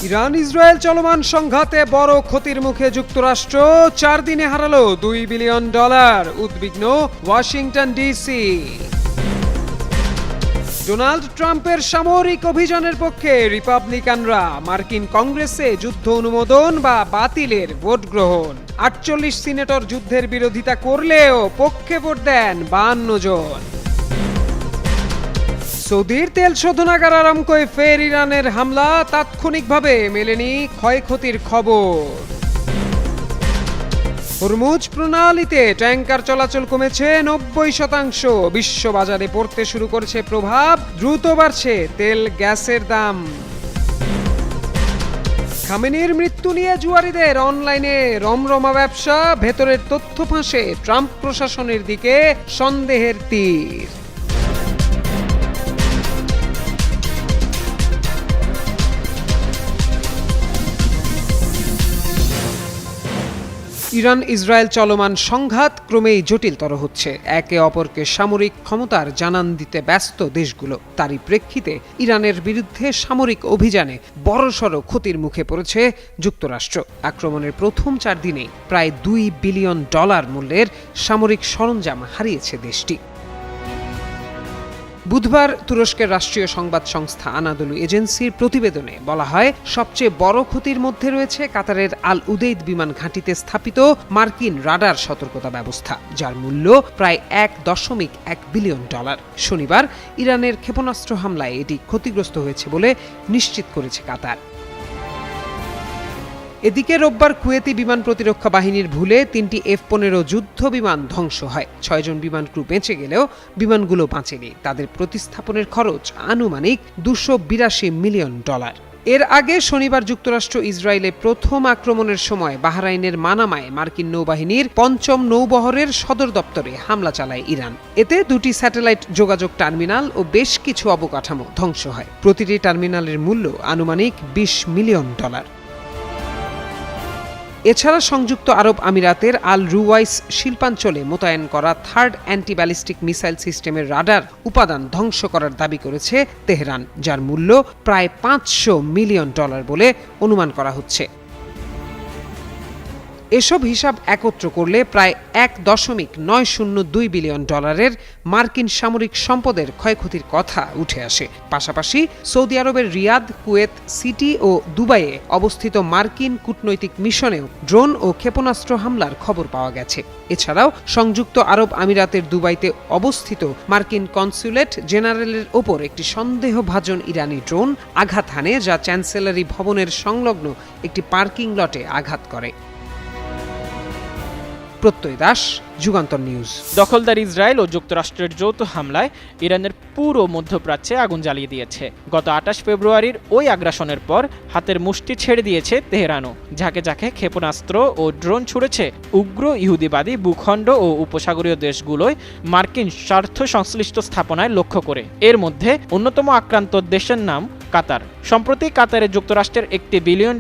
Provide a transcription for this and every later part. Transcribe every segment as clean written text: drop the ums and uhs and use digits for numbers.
Iran Israel চলমান সংঘাতে বড় ক্ষতির মুখে যুক্তরাষ্ট্র, 4 দিনে হারালো $2 বিলিয়ন। উদ্বিগ্ন ওয়াশিংটন ডিসি। ডোনাল্ড ট্রাম্পের সামরিক অভিযানের পক্ষে রিপাবলিকানরা, মার্কিন কংগ্রেসে যুদ্ধ অনুমোদন বা বাতিলের ভোট গ্রহণ। 48 সিনেটর যুদ্ধের বিরোধিতা করলেও পক্ষে ভোট দেন 52 জন। সৌদির তেল শোধনাগার আরামকোয় ফের ইরানের হামলা, তাৎক্ষণিকভাবে মেলেনি ক্ষয়ক্ষতির খবর। হরমুজ প্রণালীতে ট্যাঙ্কার চলাচল কমেছে 90%। বিশ্ববাজারে পড়তে শুরু করেছে প্রভাব, দ্রুত বাড়ছে তেল গ্যাসের দাম। খামেনির মৃত্যু নিয়ে জুয়ারিদের অনলাইনে রমরমা ব্যবসা, ভেতরের তথ্য ফাঁসে ট্রাম্প প্রশাসনের দিকে সন্দেহের তীর। ইরান ইসরায়েল চলমান সংঘাত ক্রমেই জটিলতর হচ্ছে। একে অপরকে সামরিক ক্ষমতার জানান দিতে ব্যস্ত দেশগুলো। তারই প্রেক্ষিতে ইরানের বিরুদ্ধে সামরিক অভিযানে বড়সড় ক্ষতির মুখে পড়েছে যুক্তরাষ্ট্র। আক্রমণের প্রথম 4 দিনেই প্রায় $2 বিলিয়ন মূল্যের সামরিক সরঞ্জাম হারিয়েছে দেশটি। বুধবার তুরস্কের রাষ্ট্রীয় সংবাদ সংস্থা আনাদলু এজেন্সির প্রতিবেদনে বলা হয়, সবচেয়ে বড় ক্ষতির মধ্যে রয়েছে কাতারের আল উদেইদ বিমান ঘাঁটিতে স্থাপিত মার্কিন রাডার সতর্কতা ব্যবস্থা, যার মূল্য প্রায় $1.1 বিলিয়ন। শনিবার ইরানের ক্ষেপণাস্ত্র হামলায় এটি ক্ষতিগ্রস্ত হয়েছে বলে নিশ্চিত করেছে কাতার। এদিকে রোববার কুয়েতি বিমান প্রতিরক্ষা বাহিনীর ভুলে 3টি F-15 যুদ্ধ বিমান ধ্বংস হয়। 6 জন বিমান ক্রু বেঁচে গেলেও বিমানগুলো বাঁচেনি। তাদের প্রতিস্থাপনের খরচ আনুমানিক $282 মিলিয়ন। এর আগে শনিবার যুক্তরাষ্ট্র ইসরায়েলে প্রথম আক্রমণের সময় বাহরাইনের মানামায় মার্কিন নৌবাহিনীর 5ম নৌবহরের সদর দপ্তরে হামলা চালায় ইরান। এতে 2টি স্যাটেলাইট যোগাযোগ টার্মিনাল ও বেশ কিছু অবকাঠামো ধ্বংস হয়। প্রতিটি টার্মিনালের মূল্য আনুমানিক $20 মিলিয়ন। এছাড়া সংযুক্ত আরব আমিরাতের আল রুওয়াইস শিল্পাঞ্চলে মোতায়েন করা 3rd অ্যান্টি ব্যালিস্টিক মিসাইল সিস্টেমের রাডার উপাদান ধ্বংস করার দাবি করেছে তেহরান, যার মূল্য প্রায় $500 মিলিয়ন বলে অনুমান করা হচ্ছে। এসব হিসাব একত্র করলে প্রায় $1.902 বিলিয়ন মার্কিন সামরিক সম্পদের ক্ষয়ক্ষতির কথা উঠে আসে। পাশাপাশি সৌদি আরবের রিয়াদ, কুয়েত সিটি ও দুবাইয়ে অবস্থিত মার্কিন কূটনৈতিক মিশনেও ড্রোন ও ক্ষেপণাস্ত্র হামলার খবর পাওয়া গেছে। এছাড়াও সংযুক্ত আরব আমিরাতের দুবাইতে অবস্থিত মার্কিন কনস্যুলেট জেনারেলের ওপর একটি সন্দেহভাজন ইরানি ড্রোন আঘাত হানে, যা চ্যান্সেলরি ভবনের সংলগ্ন একটি পার্কিং লটে আঘাত করে। প্রত্যয় দাস, যুগান্তর নিউজ। দখলদার ইসরায়েল ও যুক্তরাষ্ট্রের যৌথ হামলায় ইরানের পুরো মধ্যপ্রাচ্যে আগুন জ্বালিয়ে দিয়েছে। গত 28 ফেব্রুয়ারির ওই আগ্রাসনের পর হাতের মুষ্টি ছেড়ে দিয়েছে তেহরানও। ঝাঁকে ঝাঁকে ক্ষেপণাস্ত্র ও ড্রোন ছুড়েছে উগ্র ইহুদিবাদী ভূখণ্ড ও উপসাগরীয় দেশগুলোয় মার্কিন স্বার্থ সংশ্লিষ্ট স্থাপনায় লক্ষ্য করে। এর মধ্যে অন্যতম আক্রান্ত দেশের নাম কাতার। সম্প্রতি কাতারে যুক্তরাষ্ট্রের $1 বিলিয়ন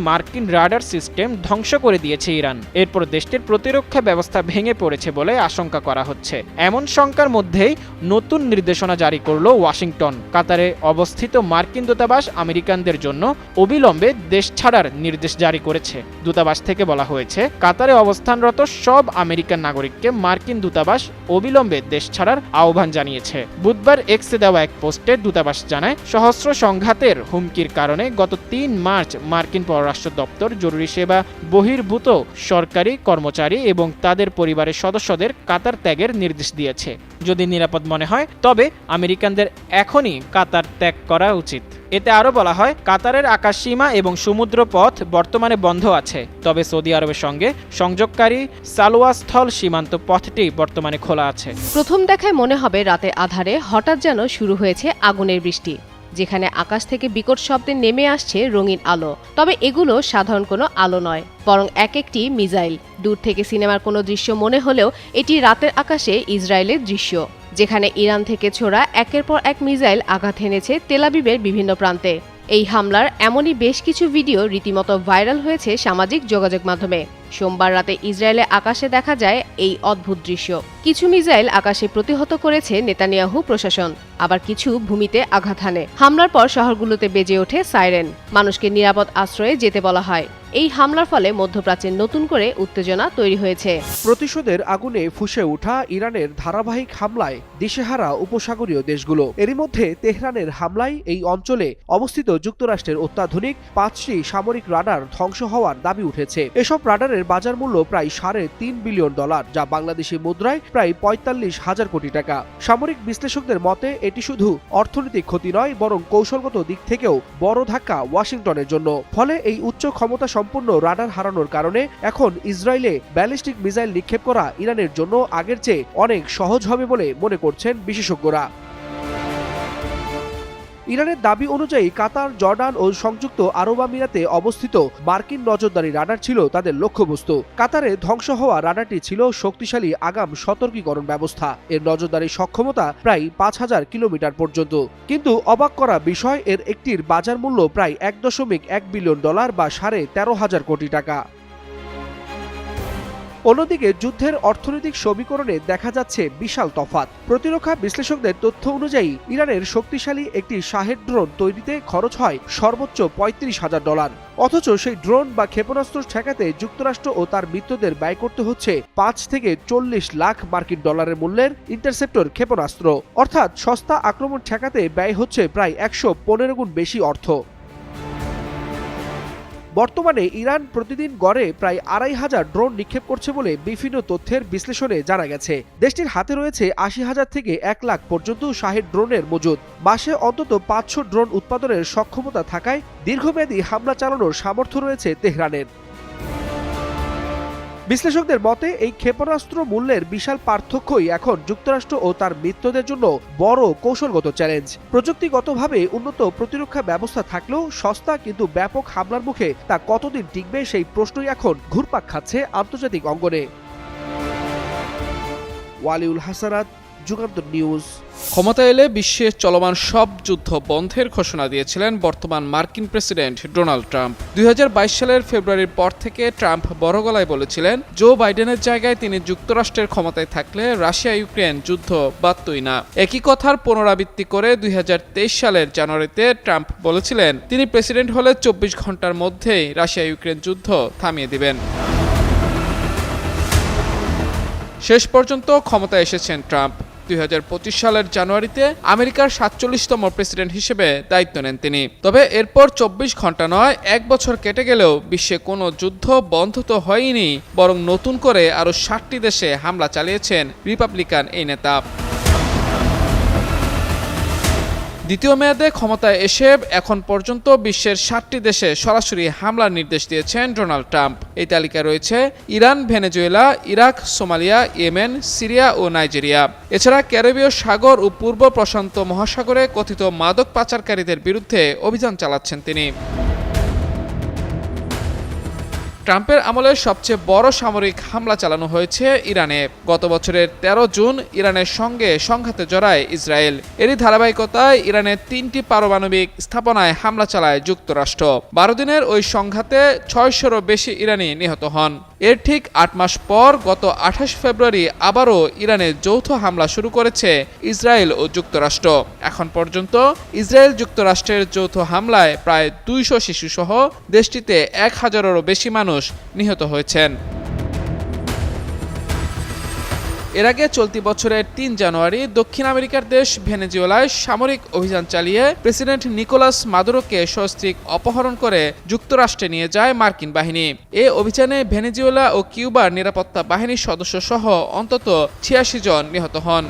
মার্কিন রাডার সিস্টেম ধ্বংস করে দিয়েছে ইরান। এরপর দেশটির প্রতিরক্ষা ব্যবস্থা ভেঙে পড়েছে বলে আশঙ্কা করা হচ্ছে। এমন শঙ্কার মধ্যেই নতুন নির্দেশনা জারি করল ওয়াশিংটন। কাতারে অবস্থিত মার্কিন দূতাবাস আমেরিকানদের জন্য অবিলম্বে দেশ ছাড়ার নির্দেশ জারি করেছে। দূতাবাস থেকে বলা হয়েছে, কাতারে অবস্থানরত সব আমেরিকান নাগরিককে মার্কিন দূতাবাস অবিলম্বে দেশ ছাড়ার আহ্বান জানিয়েছে। বুধবার এক্সে দেওয়া এক পোস্টে দূতাবাস জানায়, সহস্র সংঘাতের হুমকির কারণে গত 3 মার্চ মার্কিন পররাষ্ট্র দপ্তর জরুরি সেবা বহির্ভূত সরকারি কর্মচারী এবং তাদের পরিবারের সদস্যদের কাতার ত্যাগের নির্দেশ দিয়েছে। যদি নিরাপদ মনে হয় তবে আমেরিকানদের এখনই কাতার ত্যাগ করা উচিত। এতে আরও বলা হয়, কাতারের আকাশসীমা এবং সমুদ্র পথ বর্তমানে বন্ধ আছে, তবে সৌদি আরবের সঙ্গে সংযোগকারী সালোয়াস্থল সীমান্ত পথটি বর্তমানে খোলা আছে। প্রথম দেখায় মনে হবে রাতে আধারে হঠাৎ যেন শুরু হয়েছে আগুনের বৃষ্টি, যেখানে আকাশ থেকে বিকট শব্দে নেমে আসছে রঙিন আলো। তবে এগুলো সাধারণ কোনো আলো নয়, বরং এক একটি মিসাইল। দূর থেকে সিনেমার কোনো দৃশ্য মনে হলেও এটি রাতের আকাশে ইসরায়েলের দৃশ্য, যেখানে ইরান থেকে ছোড়া একের পর এক মিসাইল আঘাত হেনেছে তেল আবিবের বিভিন্ন প্রান্তে। এই হামলার এমনই বেশ কিছু ভিডিও রীতিমতো ভাইরাল হয়েছে সামাজিক যোগাযোগ মাধ্যমে। সোমবার রাতে ইসরায়েলের আকাশে দেখা যায় এই অদ্ভুত দৃশ্য। কিছু মিসাইল আকাশে প্রতিহত করেছে নেতানিয়াহু প্রশাসন, আবার কিছু ভূমিতে আঘাত হানে। হামলার পর শহরগুলোতে বেজে ওঠে সাইরেন, মানুষকে নিরাপদ আশ্রয়ে যেতে বলা হয়। এই হামলার ফলে মধ্যপ্রাচ্যে নতুন করে উত্তেজনা তৈরি হয়েছে। প্রতিশোধের আগুনে ফুঁসে ওঠা ইরানের ধারাবাহিক হামলায় দিশেহারা উপসাগরীয় দেশগুলো। এরই মধ্যে তেহরানের হামলায় এই অঞ্চলে অবস্থিত যুক্তরাষ্ট্রের অত্যাধুনিক 5টি সামরিক রাডার ধ্বংস হওয়ার দাবি উঠেছে। এসব রাডারের বাজার মূল্য প্রায় $3.5 বিলিয়ন, যা বাংলাদেশি মুদ্রায় প্রায় 45,000 কোটি টাকা। সামরিক বিশ্লেষকদের মতে এটি শুধু অর্থনৈতিক ক্ষতি নয়, বরং কৌশলগত দিক থেকেও বড় ধাক্কা ওয়াশিংটনের জন্য। ফলে এই উচ্চ ক্ষমতা সম্পূর্ণ রাডার হারানোর কারণে এখন ইসরায়েলে ব্যালিস্টিক মিসাইল নিক্ষেপ করা ইরানের জন্য আগের চেয়ে অনেক সহজ হবে বলে মনে করছেন বিশেষজ্ঞরা। ইরানের দাবি অনুযায়ী কাতার, জর্ডান ও সংযুক্ত আরব আমিরাতে অবস্থিত মার্কিন নজরদারি রাডার ছিল তাদের লক্ষ্যবস্তু। কাতারে ধ্বংস হওয়া রাডারটি ছিল শক্তিশালী আগাম সতর্কীকরণ ব্যবস্থা। এর নজরদারি সক্ষমতা প্রায় 5,000 কিলোমিটার পর্যন্ত। কিন্তু অবাক করা বিষয়, এর একটির বাজার মূল্য প্রায় $1.1 বিলিয়ন বা 13,500 কোটি টাকা। অন্যদিকে যুদ্ধের অর্থনৈতিক সমীকরণে দেখা যাচ্ছে বিশাল তফাৎ। প্রতিরক্ষা বিশ্লেষকদের তথ্য অনুযায়ী ইরানের শক্তিশালী একটি শাহেদ ড্রোন তৈরিতে খরচ হয় সর্বোচ্চ $35,000, অথচ সেই ড্রোন বা ক্ষেপণাস্ত্র ঠেকাতে যুক্তরাষ্ট্র ও তার মিত্রদের ব্যয় করতে হচ্ছে $5 থেকে $40 লাখ মূল্যের ইন্টারসেপ্টর ক্ষেপণাস্ত্র। অর্থাৎ সস্তা আক্রমণ ঠেকাতে ব্যয় হচ্ছে প্রায় 115 গুণ বেশি অর্থ। বর্তমানে ইরান প্রতিদিন গড়ে প্রায় 2,500 ড্রোন নিক্ষেপ করছে বলে বিভিন্ন তথ্যের বিশ্লেষণে জানা গেছে। দেশটির হাতে রয়েছে 80,000 থেকে 1 লাখ পর্যন্ত শাহেদ ড্রোনের মজুদ। মাসে অন্তত 500 ড্রোন উৎপাদনের সক্ষমতা থাকায় দীর্ঘমেয়াদী হামলা চালানোর সামর্থ্য রয়েছে তেহরানের। বিশ্লেষকদের মতে এই ক্ষেপণাস্ত্র মূল্যের বিশাল পার্থক্যই এখন যুক্তরাষ্ট্র ও তার মিত্রদের জন্য বড় কৌশলগত চ্যালেঞ্জ। প্রযুক্তিগতভাবে উন্নত প্রতিরক্ষা ব্যবস্থা থাকলেও সস্তা কিন্তু ব্যাপক হামলার মুখে তা কতদিন টিকবে সেই প্রশ্নই এখন ঘুরপাক খাচ্ছে আন্তর্জাতিক অঙ্গনে। ওয়ালিউল হাসানাত, যুগান্তর নিউজ। ক্ষমতা এলে বিশ্বের চলমান সব যুদ্ধ বন্ধের ঘোষণা দিয়েছিলেন বর্তমান মার্কিন প্রেসিডেন্ট ডোনাল্ড ট্রাম্প। 2022 সালের ফেব্রুয়ারির পর থেকে ট্রাম্প বড় গলায় বলেছিলেন জো বাইডেনের জায়গায় তিনি যুক্তরাষ্ট্রের ক্ষমতায় থাকলে রাশিয়া ইউক্রেন যুদ্ধ বাধতই না। একই কথার পুনরাবৃত্তি করে 2023 সালের জানুয়ারিতে ট্রাম্প বলেছিলেন তিনি প্রেসিডেন্ট হলে 24 ঘন্টার মধ্যেই রাশিয়া ইউক্রেন যুদ্ধ থামিয়ে দিবেন। শেষ পর্যন্ত ক্ষমতায় এসেছেন ট্রাম্প। 2025 সালের জানুয়ারিতে আমেরিকার 47তম প্রেসিডেন্ট হিসেবে দায়িত্ব নেন তিনি। তবে এরপর 24 ঘন্টা নয় 1 বছর কেটে গেলেও বিশ্বে কোনো যুদ্ধ বন্ধ তো হয়নি, বরং নতুন করে আরও 60টি দেশে হামলা চালিয়েছেন রিপাবলিকান এই নেতা। দ্বিতীয় মেয়াদে ক্ষমতায় এসে এখন পর্যন্ত বিশ্বের 60টি দেশে সরাসরি হামলার নির্দেশ দিয়েছেন ডোনাল্ড ট্রাম্প। এই তালিকায় রয়েছে Iran, Venezuela, Iraq, Somalia, Yemen, Syria ও নাইজেরিয়া। এছাড়া ক্যারিবীয় সাগর ও পূর্ব প্রশান্ত মহাসাগরে কথিত মাদক পাচারকারীদের বিরুদ্ধে অভিযান চালাচ্ছেন তিনি। ট্রাম্পের আমলে সবচেয়ে বড় সামরিক হামলা চালানো হয়েছে ইরানে। গত বছরের 13 জুন ইরানের সঙ্গে সংঘাতে জড়ায় ইসরায়েল। এরই ধারাবাহিকতায় ইরানের 3টি পারমাণবিক স্থাপনায় হামলা চালায় যুক্তরাষ্ট্র। 12 দিনের ওই সংঘাতে 600-রও বেশি ইরানি নিহত হন। এর ঠিক 8 মাস পর গত 28 ফেব্রুয়ারি আবারও ইরানে যৌথ হামলা শুরু করেছে ইসরায়েল ও যুক্তরাষ্ট্র। এখন পর্যন্ত ইসরায়েল যুক্তরাষ্ট্রের যৌথ হামলায় প্রায় 200 শিশুসহ দেশটিতে 1000-এরও বেশি মানুষ নিহত হয়েছেন। এর আগে চলতি বছরের 3 জানুয়ারি দক্ষিণ আমেরিকার দেশ ভেনেজুয়েলায় সামরিক অভিযান চালিয়ে প্রেসিডেন্ট নিকোলাস মাদুরোকে সস্ত্রীক অপহরণ করে যুক্তরাষ্ট্রে নিয়ে যায় মার্কিন বাহিনী। এ অভিযানে ভেনেজুয়েলা ও কিউবার নিরাপত্তা বাহিনীর সদস্য সহ অন্তত 86 জন নিহত হন।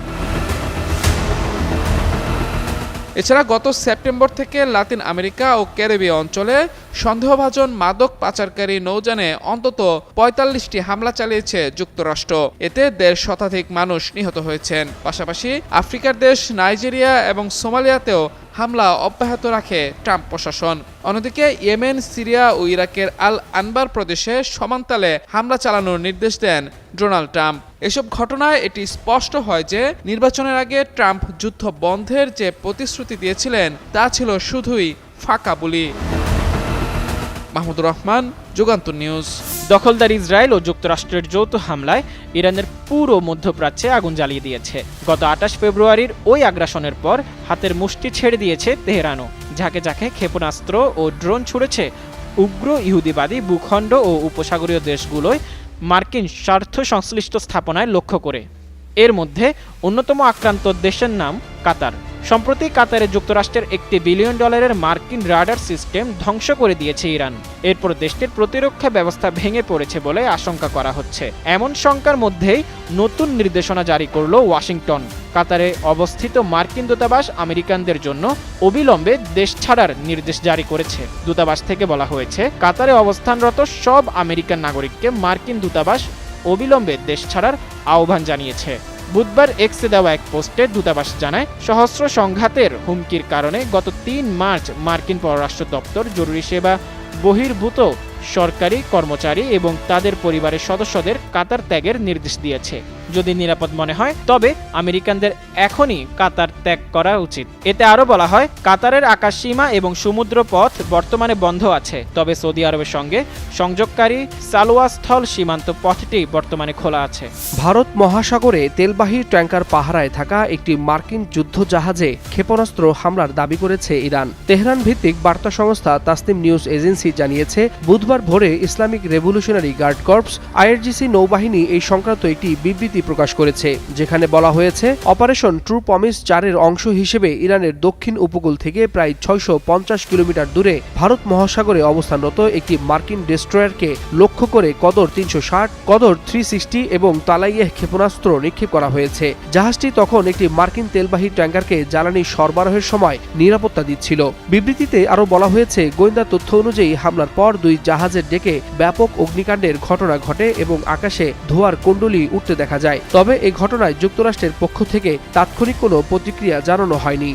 এছাড়া গত সেপ্টেম্বর থেকে লাতিন আমেরিকা ও ক্যারিবীয় অঞ্চলে সন্দেহভাজন মাদক পাচারকারী নৌযানে অন্তত 45টি হামলা চালিয়েছে যুক্তরাষ্ট্র। এতে 1.5 শতাধিক মানুষ নিহত হয়েছেন। পাশাপাশি আফ্রিকার দেশ নাইজেরিয়া এবং সোমালিয়াতেও হামলা অব্যাহত রাখে ট্রাম্প প্রশাসন। অন্যদিকে ইয়েমেন, সিরিয়া ও ইরাকের আল আনবার প্রদেশে সমানতালে হামলা চালানোর নির্দেশ দেন ডোনাল্ড ট্রাম্প। এসব ঘটনায় এটি স্পষ্ট হয় যে নির্বাচনের আগে ট্রাম্প যুদ্ধ বন্ধের যে প্রতিশ্রুতি দিয়েছিলেন তা ছিল শুধুই ফাঁকা বুলি। মাহমুদুর রহমান, যুগান্তর নিউজ। দখলদার ইসরায়েল ও যুক্তরাষ্ট্রের যৌথ হামলায় ইরানের পুরো মধ্যপ্রাচ্যে আগুন জ্বালিয়ে দিয়েছে। গত ২৮ ফেব্রুয়ারির ওই আগ্রাসনের পর হাতের মুষ্টি ছেড়ে দিয়েছে তেহরানও। ঝাঁকে ঝাঁকে ক্ষেপণাস্ত্র ও ড্রোন ছুড়েছে উগ্র ইহুদিবাদী ভূখণ্ড ও উপসাগরীয় দেশগুলোয় মার্কিন স্বার্থ সংশ্লিষ্ট স্থাপনায় লক্ষ্য করে। এর মধ্যে অন্যতম আক্রান্ত দেশের নাম কাতার। সম্প্রতি কাতারে যুক্তরাষ্ট্রের $1 বিলিয়ন মার্কিন রাডার সিস্টেম ধ্বংস করে দিয়েছে ইরান। এরপর দেশটির প্রতিরক্ষা ব্যবস্থা ভেঙে পড়েছে বলে আশঙ্কা করা হচ্ছে। এমন শঙ্কার মধ্যেই নতুন নির্দেশনা জারি করল ওয়াশিংটন। কাতারে অবস্থিত মার্কিন দূতাবাস আমেরিকানদের জন্য অবিলম্বে দেশ ছাড়ার নির্দেশ জারি করেছে। দূতাবাস থেকে বলা হয়েছে, কাতারে অবস্থানরত সব আমেরিকান নাগরিককে মার্কিন দূতাবাস অবিলম্বে দেশ ছাড়ার আহ্বান জানিয়েছে। বুধবার এক্সে দেওয়া এক পোস্টে দূতাবাস জানায়, সহস্র সংঘাতের হুমকির কারণে গত ৩ মার্চ মার্কিন পররাষ্ট্র দপ্তর জরুরি সেবা বহির্ভূত সরকারি কর্মচারী এবং তাদের পরিবারের সদস্যদের কাতার ত্যাগের নির্দেশ দিয়েছে। যদি নিরাপদ মনে হয় তবে আমেরিকানদের এখনই কাতার ত্যাগ করা উচিত। এতে আরও বলা হয়, কাতারের আকাশসীমা এবং সমুদ্র পথ বর্তমানে বন্ধ আছে, তবে সৌদি আরবের সঙ্গে সংযোগকারী সালোয়া স্থল সীমান্ত পথটি বর্তমানে খোলা আছে। ভারত মহাসাগরে তেলবাহী ট্যাঙ্কার পাহারায় থাকা একটি মার্কিন যুদ্ধ জাহাজে ক্ষেপণাস্ত্র হামলার দাবি করেছে ইরান। তেহরান ভিত্তিক বার্তা সংস্থা তাসনিম নিউজ এজেন্সি জানিয়েছে, বুধবার ভোরে Islamic Revolutionary Guard Corps IRGC নৌবাহিনী এই সংক্রান্ত একটি বিবৃতি প্রকাশ করেছে, যেখানে বলা হয়েছে, অপারেশন ট্রু প্রমিস 4-এর অংশ হিসেবে ইরানের দক্ষিণ উপকূল থেকে প্রায় 650 কিলোমিটার দূরে ভারত মহাসাগরে অবস্থানরত একটি মার্কিন ডেস্ট্রয়ারকে লক্ষ্য করে কদর 360, কদর 360 এবং তালাইয়েহ ক্ষেপণাস্ত্র নিক্ষেপ করা হয়েছে। জাহাজটি তখন একটি মার্কিন তেলবাহী ট্যাঙ্কারকে জ্বালানি সরবরাহের সময় নিরাপত্তা দিচ্ছিল। বিবৃতিতে আরও বলা হয়েছে, গোয়েন্দা তথ্য অনুযায়ী হামলার পর 2 জাহাজের ডেকে ব্যাপক অগ্নিকাণ্ডের ঘটনা ঘটে এবং আকাশে ধোঁয়ার কুণ্ডলী উঠতে দেখা যায়। তবে এই ঘটনায় যুক্তরাষ্ট্রের পক্ষ থেকে তাৎক্ষণিক কোনো প্রতিক্রিয়া জানানো হয়নি।